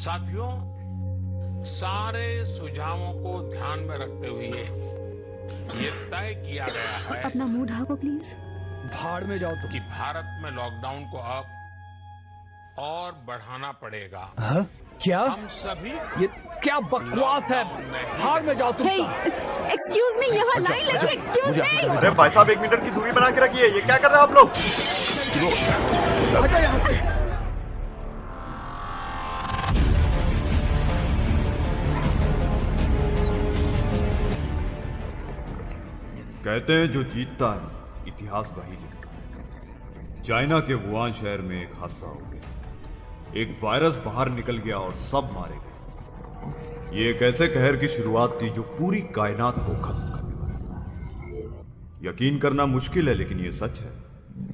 साथियों, सारे सुझावों को ध्यान में रखते हुए ये तय किया गया है अपना मुंह ढाको प्लीज। भाड़ में जाओ कि भारत में लॉकडाउन को अब और बढ़ाना पड़ेगा। हाँ? क्या? हम सभी ये क्या बकवास है? भाड़ में जाओ तुम। एक्सक्यूज मी, यहाँ लाइन लगी। Excuse me. अरे भाई साहब, 1 मीटर की दूरी बना के रखिए। ये क्या कर रहे हैं आप लोग? हटो यहाँ से। कहते हैं जो जीतता है इतिहास वही लिखता है। चाइना के वुहान शहर में एक हादसा हो गया। एक वायरस बाहर निकल गया और सब मारे गए। ये एक ऐसे कहर की शुरुआत थी जो पूरी कायनात को खत्म करने वाला था। यकीन करना मुश्किल है, लेकिन ये सच है।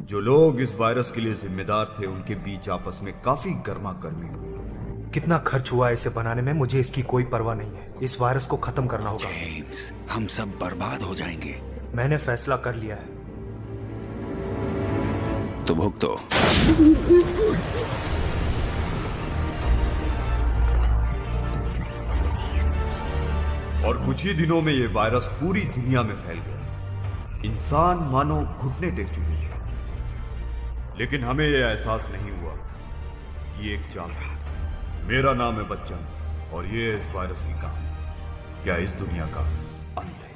जो लोग इस वायरस के लिए जिम्मेदार थे, उनके बीच आपस में काफी गर्मा गर्मी हुई। कितना खर्च हुआ इसे बनाने में, मुझे इसकी कोई परवाह नहीं है। इस वायरस को खत्म करना होगा। जेम्स, हम सब बर्बाद हो जाएंगे। मैंने फैसला कर लिया है। तो भुगतो। और कुछ ही दिनों में ये वायरस पूरी दुनिया में फैल गया। इंसान मानो घुटने टेक चुके थे। लेकिन हमें यह एहसास नहीं हुआ कि एक जान है। मेरा नाम है बच्चन और ये है इस वायरस की कहानी। क्या इस दुनिया का अंत है?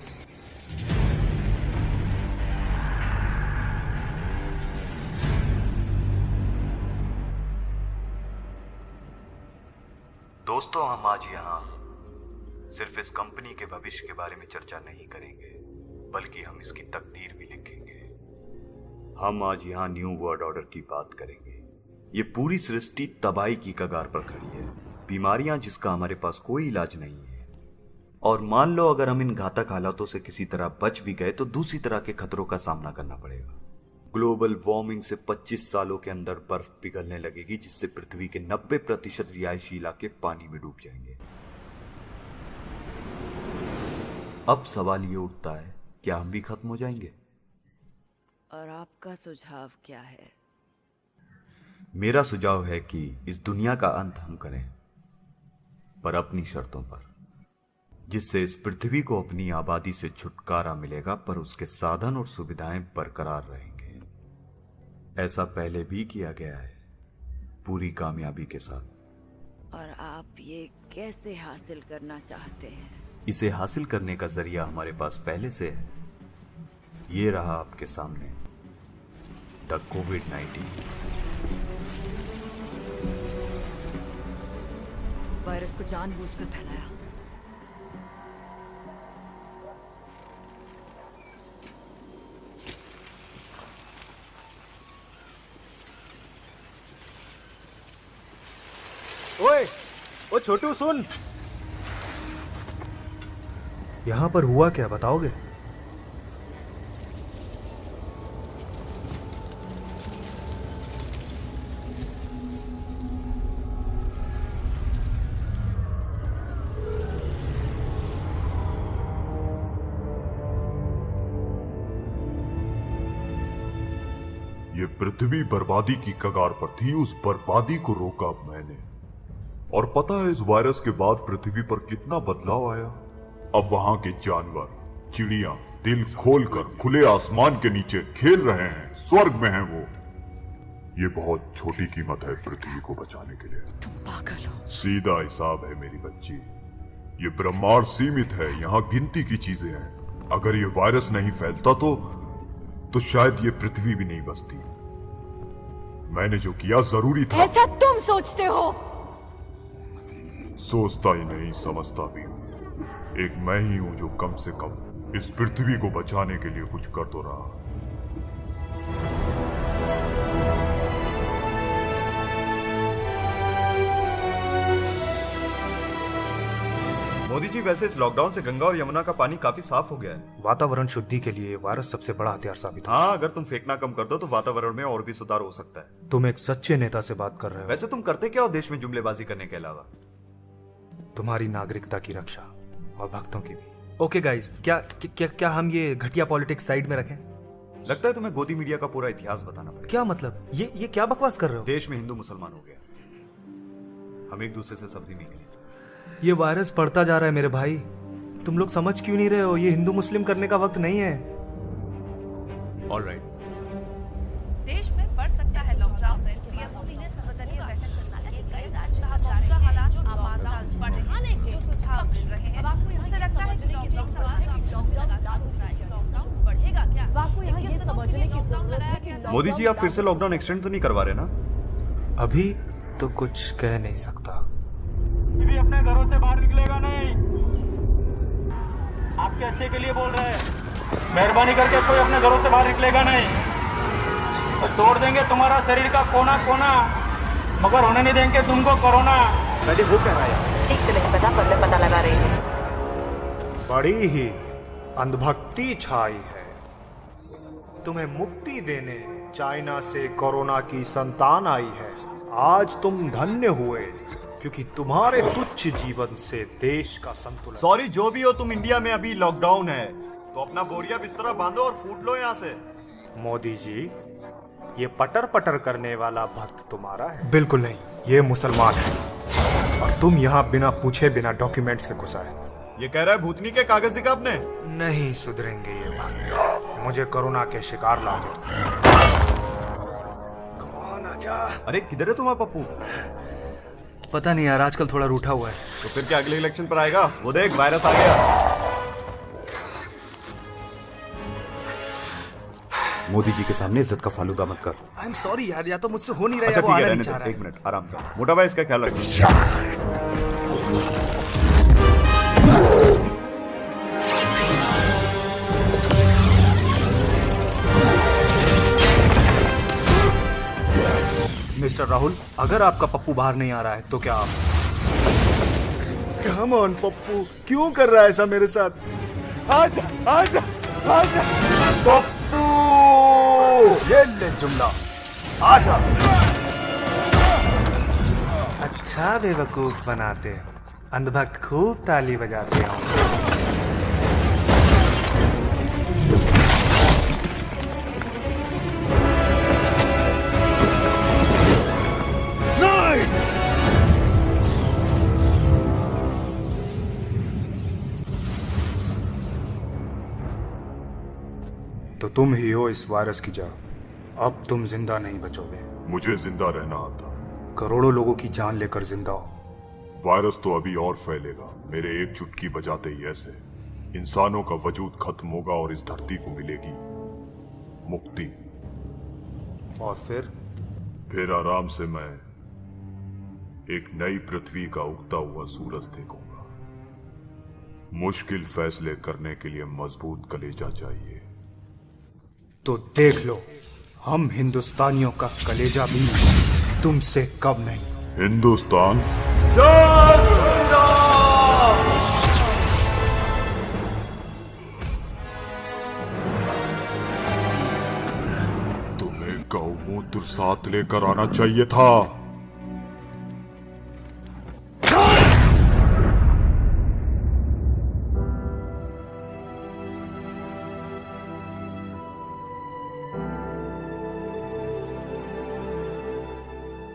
दोस्तों, हम आज यहाँ सिर्फ इस कंपनी के भविष्य के बारे में चर्चा नहीं करेंगे, बल्कि हम इसकी तकदीर भी लिखेंगे। हम आज यहाँ न्यू वर्ल्ड ऑर्डर की बात करेंगे। ये पूरी सृष्टि तबाही की कगार पर खड़ी है। बीमारियां जिसका हमारे पास कोई इलाज नहीं है। और मान लो अगर हम इन घातक हालातों से किसी तरह बच भी गए तो दूसरी तरह के खतरों का सामना करना पड़ेगा। ग्लोबल वार्मिंग से 25 सालों के अंदर बर्फ पिघलने लगेगी, जिससे पृथ्वी के 90% रिहायशी इलाके पानी में डूब जाएंगे। अब सवाल ये उठता है, क्या हम भी खत्म हो जाएंगे? और आपका सुझाव क्या है? मेरा सुझाव है कि इस दुनिया का अंत हम करें, पर अपनी शर्तों पर, जिससे इस पृथ्वी को अपनी आबादी से छुटकारा मिलेगा, पर उसके साधन और सुविधाएं बरकरार रहेंगे। ऐसा पहले भी किया गया है, पूरी कामयाबी के साथ। और आप ये कैसे हासिल करना चाहते हैं? इसे हासिल करने का जरिया हमारे पास पहले से है। ये रहा आपके सामने, द कोविड-19। वायरस को जानबूझकर फैलाया। ओए, ओ छोटू सुन। यहां पर हुआ क्या, बताओगे? ये पृथ्वी बर्बादी की कगार पर थी। उस बर्बादी को रोका मैंने। और पता है इस वायरस के बाद पृथ्वी पर कितना बदलाव आया। अब वहां के जानवर, चिड़िया दिल खोलकर खुले आसमान के नीचे खेल रहे हैं। स्वर्ग में हैं वो। ये बहुत छोटी कीमत है पृथ्वी को बचाने के लिए। तुम पागल हो। सीधा हिसाब है मेरी बच्ची। ये ब्रह्मांड सीमित है, यहाँ गिनती की चीजें हैं। अगर ये वायरस नहीं फैलता तो शायद ये पृथ्वी भी नहीं बचती। मैंने जो किया जरूरी था। ऐसा तुम सोचते हो? सोचता ही नहीं, समझता भी हूं। एक मैं ही हूं जो कम से कम इस पृथ्वी को बचाने के लिए कुछ कर तो रहा। मोदी जी, वैसे इस लॉकडाउन से गंगा और यमुना का पानी काफी साफ हो गया है। वातावरण शुद्धि के लिए वायरस सबसे बड़ा हथियार साबित है। हाँ, अगर तुम फेंकना कम कर दो तो वातावरण में और भी सुधार हो सकता है। तुम एक सच्चे नेता से बात कर रहे हो। वैसे तुम करते क्या हो देश में जुमलेबाजी करने के अलावा? तुम्हारी नागरिकता की रक्षा और भक्तों की भी। ओके गाइस, क्या हम ये घटिया पॉलिटिक्स साइड में रखें? लगता है तुम्हें गोदी मीडिया का पूरा इतिहास बताना पड़ेगा। क्या मतलब? ये क्या बकवास कर रहे हो? देश में हिंदू मुसलमान हो गया। हम एक दूसरे से सब्जी नहीं खरीदते। ये वायरस बढ़ता जा रहा है मेरे भाई, तुम लोग समझ क्यों नहीं रहे हो? ये हिंदू मुस्लिम करने का वक्त नहीं है। ऑलराइट। देश में बढ़ सकता है लॉकडाउन। पीएम मोदी ने सर्वदलीय बैठक में कहा कि कई राज्यों का मौजूदा हालात आपातकाल बढ़ाने के सुझाव मिल रहे हैं। उससे लगता है कि लॉकडाउन बढ़ेगा क्या? मोदी जी, आप फिर से लॉकडाउन एक्सटेंड तो नहीं करवा रहे ना? अभी तो कुछ कह नहीं सकता। भी अपने घरों से बाहर निकलेगा नहीं, आपके अच्छे के लिए बोल रहे हैं। मेहरबानी करके कोई अपने घरों से बाहर निकलेगा नहीं, तो तोड़ देंगे तुम्हारा शरीर का कोना कोना, मगर होने नहीं देंगे तुमको कोरोना। पहले वो कह रहा है। ठीक तो नहीं पता, पर मैं पता लगा रही हूँ। बड़ी ही अंधभक्ति छाई है। तुम्हें मुक्ति देने चाइना से कोरोना की संतान आई है। आज तुम धन्य हुए, क्योंकि तुम्हारे तुच्छ जीवन से देश का संतुलन। सॉरी, जो भी हो, तुम इंडिया में अभी लॉकडाउन है, तो अपना बोरिया बिस्तरा बांधो और फूट लो यहाँ से। मोदी जी, ये पटर पटर करने वाला भक्त तुम्हारा है? बिल्कुल नहीं, ये मुसलमान है। और तुम यहाँ बिना पूछे बिना डॉक्यूमेंट्स के घुसा है। ये कह रहा है भूतनी के कागज दिखा आपने। नहीं सुधरेंगे ये भक्त, मुझे कोरोना के शिकार लाओगे तुम। कौन आजा? अरे किधर है तुम्हारा पप्पू? पता नहीं यार, आजकल थोड़ा रूठा हुआ है। तो फिर क्या अगले इलेक्शन पर आएगा? वो देख, वायरस आ गया। मोदी जी के सामने इज्जत का फालूदा मत कर। आई एम सॉरी यार, या तो मुझसे हो नहीं रहा है, अच्छा या वो ठीक है, आना रहने नहीं चाह दो, रहा है। एक मिनट आराम कर। मोटा भाई, इसका ख्याल रखना। मिस्टर राहुल, अगर आपका पप्पू बाहर नहीं आ रहा है तो क्या आप? कम ऑन पप्पू, क्यों कर रहा है ऐसा मेरे साथ? आजा आजा आजा पप्पू, ये ले जुमला, आजा। अच्छा बेवकूफ बनाते हो, अंधभक्त खूब ताली बजाते हो। तो तुम ही हो इस वायरस की जड़। अब तुम जिंदा नहीं बचोगे। मुझे जिंदा रहना आता। करोड़ों लोगों की जान लेकर जिंदा हो। वायरस तो अभी और फैलेगा। मेरे एक चुटकी बजाते ही ऐसे इंसानों का वजूद खत्म होगा और इस धरती को मिलेगी मुक्ति। और फिर आराम से मैं एक नई पृथ्वी का उगता हुआ सूरज देखूंगा। मुश्किल फैसले करने के लिए मजबूत कलेजा चाहिए। तो देख लो, हम हिंदुस्तानियों का कलेजा भी तुमसे कम नहीं। हिंदुस्तान तुम्हें गौमूत्र साथ लेकर आना चाहिए था।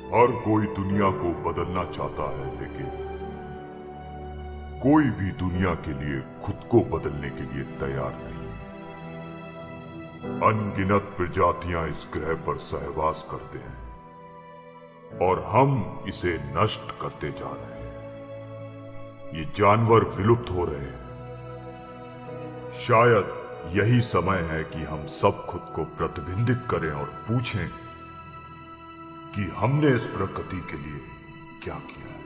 हर कोई दुनिया को बदलना चाहता है, लेकिन कोई भी दुनिया के लिए खुद को बदलने के लिए तैयार नहीं। अनगिनत प्रजातियां इस ग्रह पर सहवास करते हैं और हम इसे नष्ट करते जा रहे हैं। ये जानवर विलुप्त हो रहे हैं। शायद यही समय है कि हम सब खुद को प्रतिबिंबित करें और पूछें कि हमने इस प्रकृति के लिए क्या किया है।